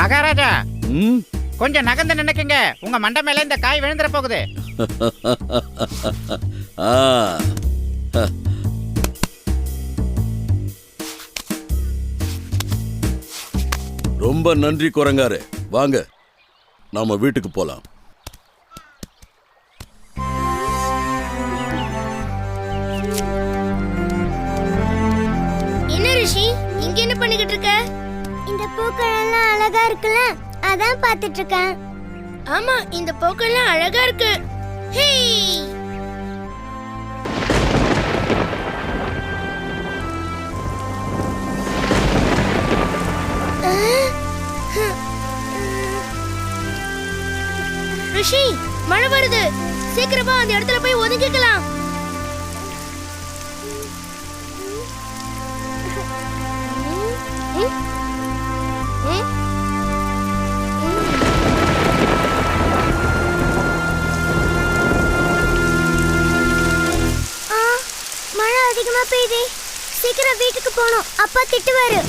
மகாராஜா ம் கொஞ்சம் நகர்ந்து நினைக்குங்க, உங்க மண்டை மேல இந்த காய் விழுந்துற போகுது. ஆ ரொம்ப நன்றி குரங்காரு. வாங்க நாம வீட்டுக்கு போலாம். என்ன ரிஷி, இங்க என்ன பண்ணிக்கிட்டு இருக்க? இந்த பூக்கள் எல்லாம் அழகா இருக்குல்ல, அதான் பார்த்துட்டு இருக்கேன். ஆமா, இந்த பூக்கள்லாம் அழகா இருக்கு. ஹே! ரிஷி, மழை வருது. சீக்கிரமா அந்த இடத்துல போய் ஒதுங்கிக்கலாம். மழை அதிகமா பெய்யுது, சீக்கிரம் வீட்டுக்கு போகணும், அப்பா திட்டுவாரு.